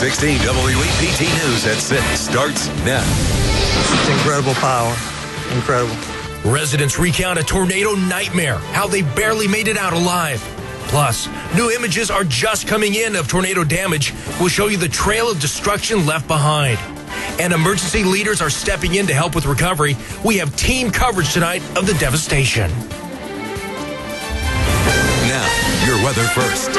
16 WEPT News at 6 starts now. It's incredible power. Incredible. Residents recount a tornado nightmare, how they barely made it out alive. Plus, new images are just coming in of tornado damage. We'll show you the trail of destruction left behind. And emergency leaders are stepping in to help with recovery. We have team coverage tonight of the devastation. Now, your weather first.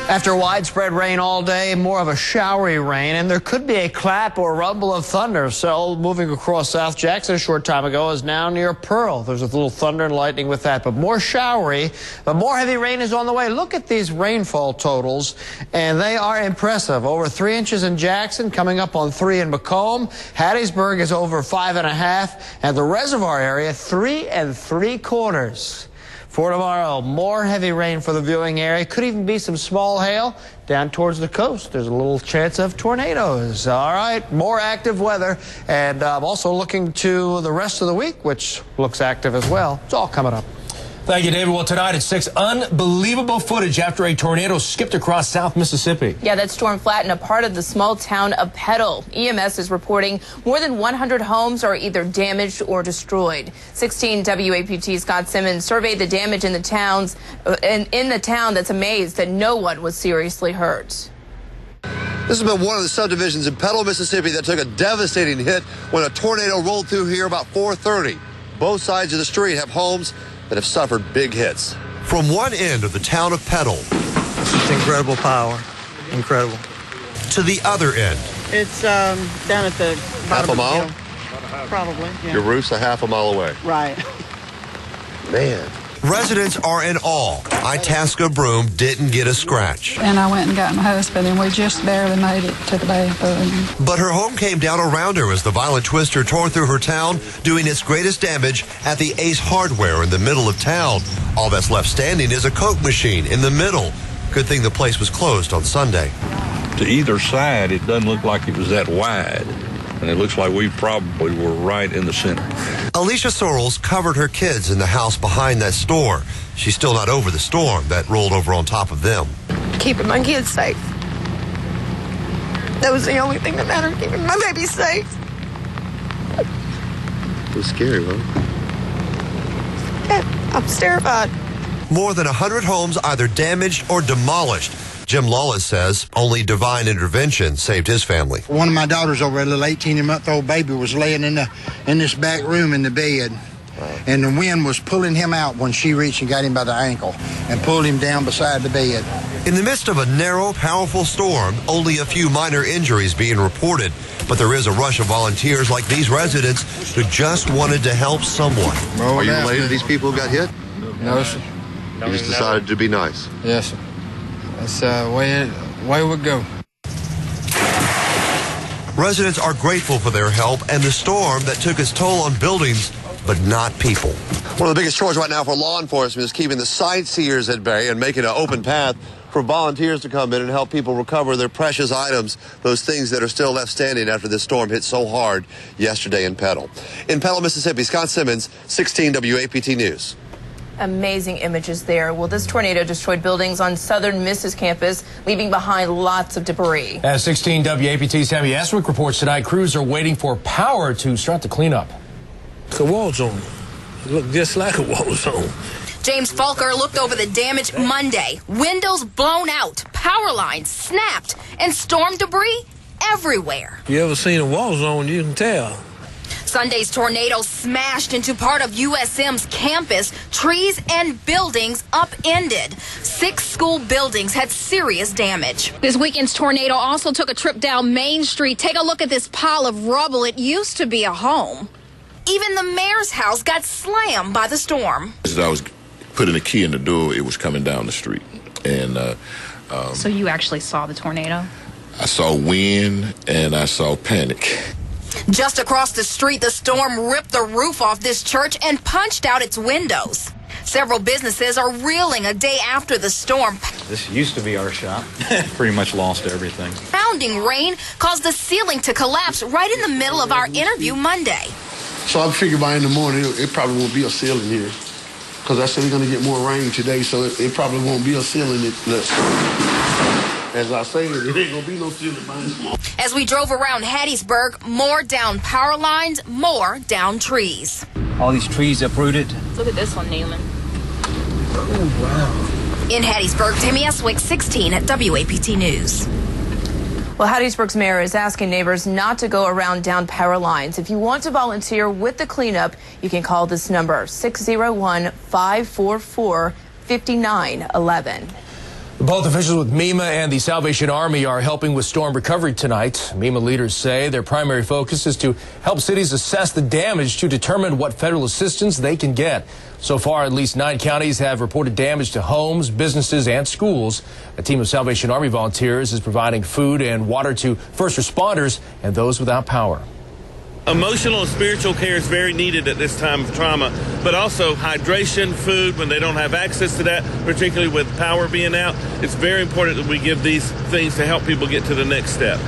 After widespread rain all day, more of a showery rain, and there could be a clap or rumble of thunder. So moving across South Jackson a short time ago is now near Pearl. There's a little thunder and lightning with that, but more showery, but more heavy rain is on the way. Look at these rainfall totals, and they are impressive. Over 3 inches in Jackson, coming up on 3 in Macomb. Hattiesburg is over 5.5, and the reservoir area 3 3/4. For tomorrow, more heavy rain for the viewing area. Could even be some small hail down towards the coast. There's a little chance of tornadoes. All right, more active weather. And I'm also looking to the rest of the week, which looks active as well. It's all coming up. Thank you, David. Well, tonight at 6, unbelievable footage after a tornado skipped across South Mississippi. Yeah, that storm flattened a part of the small town of Petal. EMS is reporting more than 100 homes are either damaged or destroyed. 16 WAPT Scott Simmons surveyed the damage in the towns, in the town that's amazed that no one was seriously hurt. This has been one of the subdivisions in Petal, Mississippi that took a devastating hit when a tornado rolled through here about 4:30. Both sides of the street have homes that have suffered big hits. From one end of the town of Petal. It's incredible power. Incredible. To the other end. It's down at the bottom Half a mile? of the hill. Probably, yeah. Your roof's a half a mile away. Right. Man. Residents are in awe. Itasca Broom didn't get a scratch. And I went and got my husband, and we just barely made it to the bathroom. But her home came down around her as the violent twister tore through her town, doing its greatest damage at the Ace Hardware in the middle of town. All that's left standing is a Coke machine in the middle. Good thing the place was closed on Sunday. To either side, it doesn't look like it was that wide. And it looks like we probably were right in the center. Alicia Sorrells covered her kids in the house behind that store. She's still not over the storm that rolled over on top of them. Keeping my kids safe. That was the only thing that mattered, keeping my baby safe. It was scary, huh? Yeah, I'm terrified. More than 100 homes either damaged or demolished. Jim Lawless says only divine intervention saved his family. One of my daughters over, a little 18-month-old baby, was laying in this back room in the bed, and the wind was pulling him out when she reached and got him by the ankle and pulled him down beside the bed. In the midst of a narrow, powerful storm, only a few minor injuries being reported, but there is a rush of volunteers like these residents who just wanted to help someone. Are you related to these people who got hit? No, sir. You just decided to be nice? Yes, sir. That's the way it would go. Residents are grateful for their help and the storm that took its toll on buildings, but not people. One of the biggest chores right now for law enforcement is keeping the sightseers at bay and making an open path for volunteers to come in and help people recover their precious items, those things that are still left standing after this storm hit so hard yesterday in Petal. In Petal, Mississippi, Scott Simmons, 16 WAPT News. Amazing images there. Well, this tornado destroyed buildings on Southern Miss's campus, leaving behind lots of debris. As 16 WAPT's Tammy Eswick reports tonight, crews are waiting for power to start the cleanup. It's a war zone. It looked just like a war zone. James Falker looked over the damage Monday. Windows blown out, power lines snapped, and storm debris everywhere. If you ever seen a war zone, you can tell. Sunday's tornado smashed into part of USM's campus. Trees and buildings upended. 6 school buildings had serious damage. This weekend's tornado also took a trip down Main Street. Take a look at this pile of rubble. It used to be a home. Even the mayor's house got slammed by the storm. As I was putting the key in the door, it was coming down the street. And so you actually saw the tornado? I saw wind and I saw panic. Just across the street, the storm ripped the roof off this church and punched out its windows. Several businesses are reeling a day after the storm. This used to be our shop. Pretty much lost everything. Pounding rain caused the ceiling to collapse right in the middle of our interview Monday. So I figured by in the morning, it probably won't be a ceiling here. Because I said we're going to get more rain today, so it probably won't be a ceiling. As I say, it ain't gonna be no ceiling mine. As we drove around Hattiesburg, more down power lines, more down trees. All these trees uprooted. Look at this one, Neiman. Oh, wow. In Hattiesburg, Tammy Eswick, 16 at WAPT News. Well, Hattiesburg's mayor is asking neighbors not to go around down power lines. If you want to volunteer with the cleanup, you can call this number, 601-544-5911. Both officials with MEMA and the Salvation Army are helping with storm recovery tonight. MEMA leaders say their primary focus is to help cities assess the damage to determine what federal assistance they can get. So far, at least 9 counties have reported damage to homes, businesses, and schools. A team of Salvation Army volunteers is providing food and water to first responders and those without power. Emotional and spiritual care is very needed at this time of trauma, but also hydration, food, when they don't have access to that, particularly with power being out. It's very important that we give these things to help people get to the next step.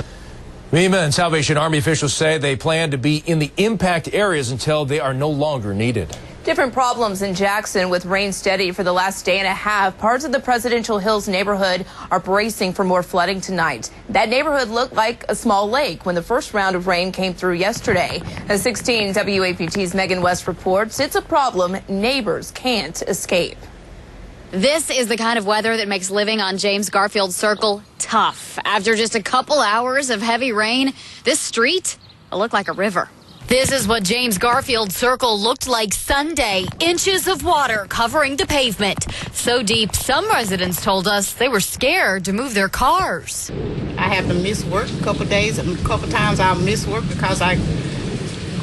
MEMA and Salvation Army officials say they plan to be in the impact areas until they are no longer needed. Different problems in Jackson with rain steady for the last day and a half. Parts of the Presidential Hills neighborhood are bracing for more flooding tonight. That neighborhood looked like a small lake when the first round of rain came through yesterday. As 16 WAPT's Megan West reports, it's a problem neighbors can't escape. This is the kind of weather that makes living on James Garfield Circle tough. After just a couple hours of heavy rain, this street will look like a river. This is what James Garfield Circle looked like Sunday. Inches of water covering the pavement. So deep, some residents told us they were scared to move their cars. I have to miss work a couple days, and a couple times I'll miss work because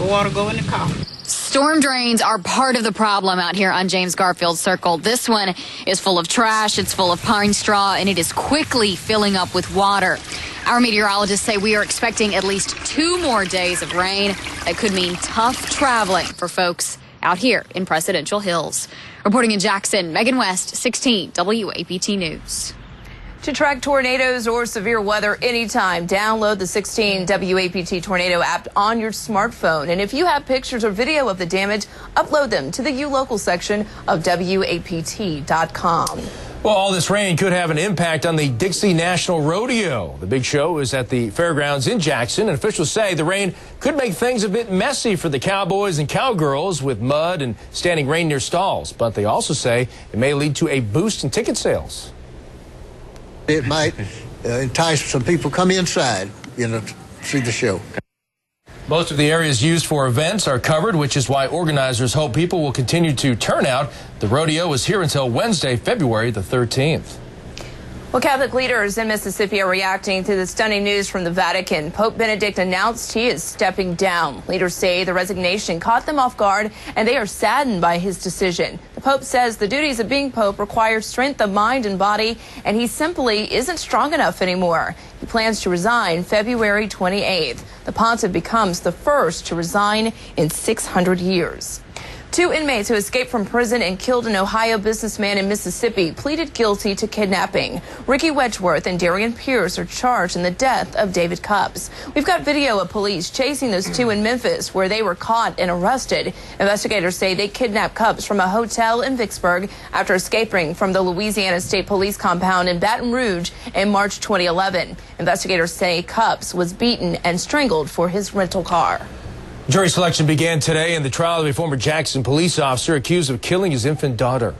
water go in the car. Storm drains are part of the problem out here on James Garfield Circle. This one is full of trash, it's full of pine straw, and it is quickly filling up with water. Our meteorologists say we are expecting at least 2 more days of rain. That could mean tough traveling for folks out here in Presidential Hills. Reporting in Jackson, Megan West, 16 WAPT News. To track tornadoes or severe weather anytime, download the 16 WAPT Tornado app on your smartphone. And if you have pictures or video of the damage, upload them to the ULocal section of WAPT.com. Well, all this rain could have an impact on the Dixie National Rodeo. The big show is at the fairgrounds in Jackson, and officials say the rain could make things a bit messy for the cowboys and cowgirls with mud and standing reindeer stalls. But they also say it may lead to a boost in ticket sales. It might entice some people to come inside, to see the show. Most of the areas used for events are covered, which is why organizers hope people will continue to turn out. The rodeo is here until Wednesday, February the 13th. Well, Catholic leaders in Mississippi are reacting to the stunning news from the Vatican. Pope Benedict announced he is stepping down. Leaders say the resignation caught them off guard, and they are saddened by his decision. The Pope says the duties of being Pope require strength of mind and body, and he simply isn't strong enough anymore. He plans to resign February 28th. The pontiff becomes the first to resign in 600 years. 2 inmates who escaped from prison and killed an Ohio businessman in Mississippi pleaded guilty to kidnapping. Ricky Wedgeworth and Darian Pierce are charged in the death of David Cups. We've got video of police chasing those 2 in Memphis, where they were caught and arrested. Investigators say they kidnapped Cups from a hotel in Vicksburg after escaping from the Louisiana State Police compound in Baton Rouge in March 2011. Investigators say Cups was beaten and strangled for his rental car. Jury selection began today in the trial of a former Jackson police officer accused of killing his infant daughter.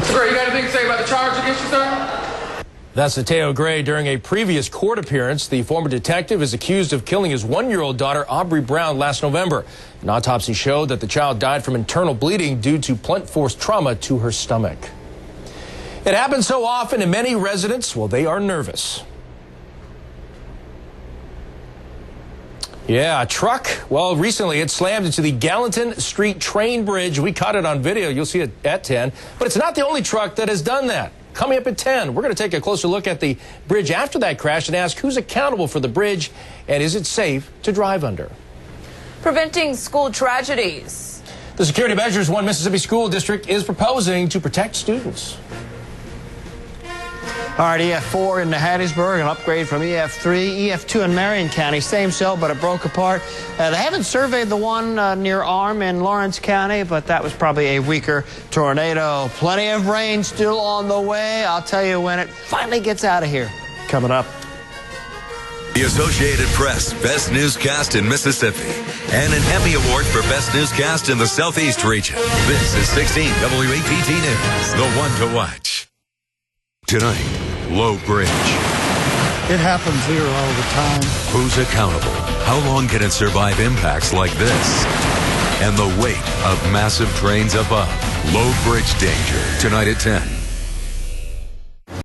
Sir, you got anything to say about the charge against you, sir? That's Mateo Gray. During a previous court appearance, the former detective is accused of killing his 1-year-old daughter, Aubrey Brown, last November. An autopsy showed that the child died from internal bleeding due to blunt force trauma to her stomach. It happens so often, and many residents, well, they are nervous. Yeah, a truck. Well, recently it slammed into the Gallatin Street train bridge. We caught it on video. You'll see it at 10. But it's not the only truck that has done that. Coming up at 10, we're going to take a closer look at the bridge after that crash and ask who's accountable for the bridge and is it safe to drive under? Preventing school tragedies. The security measures one Mississippi school district is proposing to protect students. All right, EF4 in the Hattiesburg, an upgrade from EF3. EF2 in Marion County, same cell, but it broke apart. They haven't surveyed the one near Arm in Lawrence County, but that was probably a weaker tornado. Plenty of rain still on the way. I'll tell you when it finally gets out of here. coming up. The Associated Press Best Newscast in Mississippi and an Emmy Award for Best Newscast in the Southeast region. This is 16 WAPT News, the one to watch. Tonight, Low Bridge. It happens here all the time. Who's accountable? How long can it survive impacts like this? And the weight of massive trains above. Low Bridge danger. Tonight at 10.